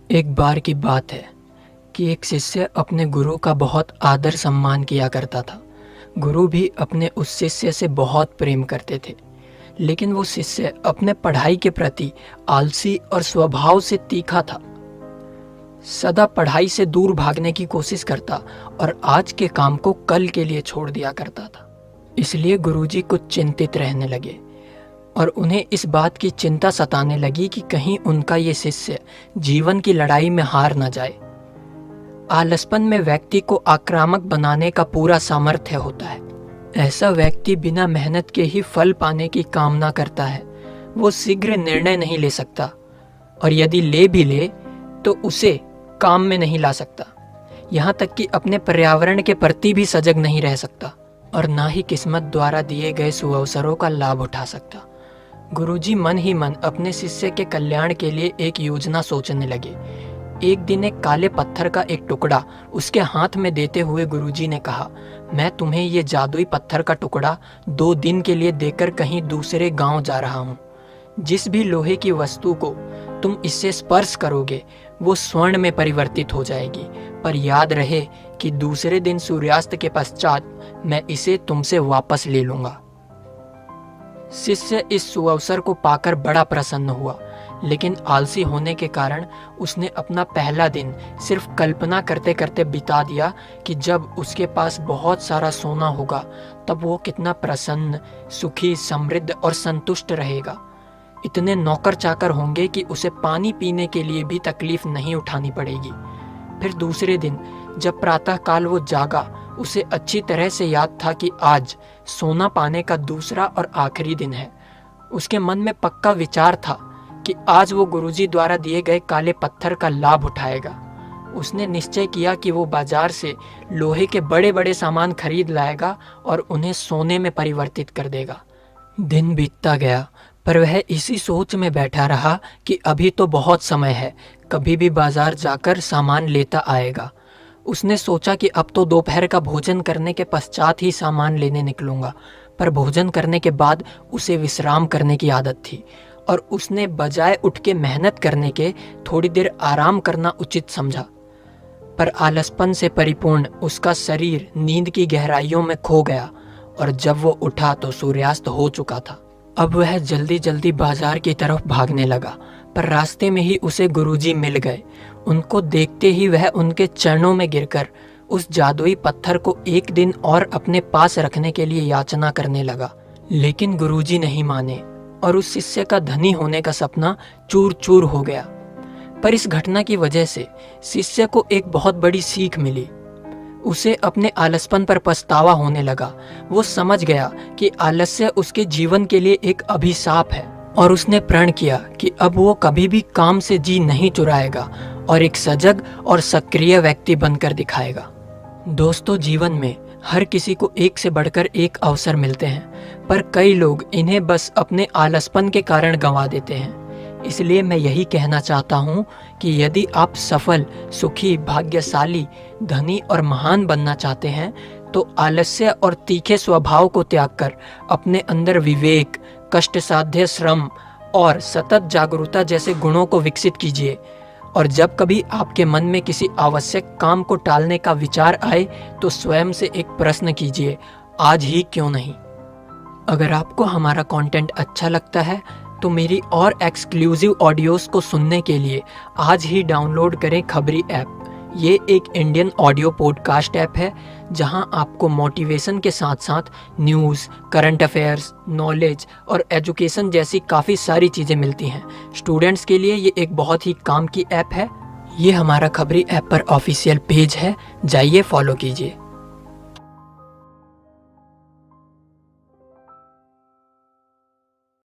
एक बार की बात है कि एक शिष्य अपने गुरु का बहुत आदर सम्मान किया करता था। गुरु भी अपने उस शिष्य से बहुत प्रेम करते थे, लेकिन वो शिष्य अपने पढ़ाई के प्रति आलसी और स्वभाव से तीखा था। सदा पढ़ाई से दूर भागने की कोशिश करता और आज के काम को कल के लिए छोड़ दिया करता था। इसलिए गुरुजी कुछ चिंतित रहने लगे और उन्हें इस बात की चिंता सताने लगी कि कहीं उनका ये शिष्य जीवन की लड़ाई में हार न जाए। आलसपन में व्यक्ति को आक्रामक बनाने का पूरा सामर्थ्य होता है। ऐसा व्यक्ति बिना मेहनत के ही फल पाने की कामना करता है। वो शीघ्र निर्णय नहीं ले सकता और यदि ले भी ले तो उसे काम में नहीं ला सकता। यहाँ तक कि अपने पर्यावरण के प्रति भी सजग नहीं रह सकता और ना ही किस्मत द्वारा दिए गए सुअवसरों का लाभ उठा सकता। गुरुजी मन ही मन अपने शिष्य के कल्याण के लिए एक योजना सोचने लगे। एक दिन एक काले पत्थर का एक टुकड़ा उसके हाथ में देते हुए गुरुजी ने कहा, मैं तुम्हें ये जादुई पत्थर का टुकड़ा 2 दिन के लिए देकर कहीं दूसरे गांव जा रहा हूँ। जिस भी लोहे की वस्तु को तुम इससे स्पर्श करोगे वो स्वर्ण में परिवर्तित हो जाएगी, पर याद रहे कि दूसरे दिन सूर्यास्त के पश्चात मैं इसे तुमसे वापस ले लूंगा। शिष्य इस सुअवसर को पाकर बड़ा प्रसन्न हुआ, लेकिन आलसी होने के कारण उसने अपना पहला दिन सिर्फ कल्पना करते करते बिता दिया कि जब उसके पास बहुत सारा सोना होगा तब वो कितना प्रसन्न, सुखी, समृद्ध और संतुष्ट रहेगा। इतने नौकर चाकर होंगे कि उसे पानी पीने के लिए भी तकलीफ नहीं उठानी पड़ेगी। फिर दूसरे दिन जब प्रातःकाल वो जागा, उसे अच्छी तरह से याद था कि आज सोना पाने का दूसरा और आखिरी दिन है। उसके मन में पक्का विचार था कि आज वो गुरुजी द्वारा दिए गए काले पत्थर का लाभ उठाएगा। उसने निश्चय किया कि वो बाजार से लोहे के बड़े बड़े सामान खरीद लाएगा और उन्हें सोने में परिवर्तित कर देगा। दिन बीतता गया, पर वह इसी सोच में बैठा रहा कि अभी तो बहुत समय है, कभी भी बाजार जाकर सामान लेता आएगा। उसने सोचा कि अब तो दोपहर का भोजन करने के पश्चात ही सामान लेने निकलूंगा, पर भोजन करने के बाद उसे विश्राम करने की आदत थी और उसने बजाय उठ के मेहनत करने के थोड़ी देर आराम करना उचित समझा। पर आलसपन से परिपूर्ण उसका शरीर नींद की गहराइयों में खो गया और जब वो उठा तो सूर्यास्त हो चुका था। अब वह जल्दी जल्दी बाजार की तरफ भागने लगा, पर रास्ते में ही उसे गुरुजी मिल गए। उनको देखते ही वह उनके चरणों में गिरकर उस जादुई पत्थर को एक दिन और अपने पास रखने के लिए याचना करने लगा। लेकिन गुरुजी नहीं माने और उस शिष्य का धनी होने का सपना चूर चूर हो गया। पर इस घटना की वजह से शिष्य को एक बहुत बड़ी सीख मिली। उसे अपने आलसपन पर पछतावा होने लगा। वो समझ गया कि आलस्य उसके जीवन के लिए एक अभिशाप है और उसने प्रण किया कि अब वो कभी भी काम से जी नहीं चुराएगा और एक सजग और सक्रिय व्यक्ति बनकर दिखाएगा। दोस्तों, जीवन में हर किसी को एक से बढ़कर एक अवसर मिलते हैं, पर कई लोग इन्हें बस अपने आलसपन के कारण गंवा देते हैं। इसलिए मैं यही कहना चाहता हूँ कि यदि आप सफल, सुखी, भाग्यशाली, धनी और महान बनना चाहते हैं तो आलस्य और तीखे स्वभाव को त्याग कर अपने अंदर विवेक, कष्टसाध्य श्रम और सतत जागरूकता जैसे गुणों को विकसित कीजिए। और जब कभी आपके मन में किसी आवश्यक काम को टालने का विचार आए तो स्वयं से एक प्रश्न कीजिए, आज ही क्यों नहीं। अगर आपको हमारा कंटेंट अच्छा लगता है तो मेरी और एक्सक्लूसिव ऑडियोज को सुनने के लिए आज ही डाउनलोड करें खबरी ऐप। ये एक इंडियन ऑडियो पॉडकास्ट ऐप है जहां आपको मोटिवेशन के साथ साथ न्यूज़, करंट अफेयर्स, नॉलेज और एजुकेशन जैसी काफ़ी सारी चीज़ें मिलती हैं। स्टूडेंट्स के लिए ये एक बहुत ही काम की ऐप है। ये हमारा खबरी ऐप पर ऑफिशियल पेज है, जाइए फॉलो कीजिए।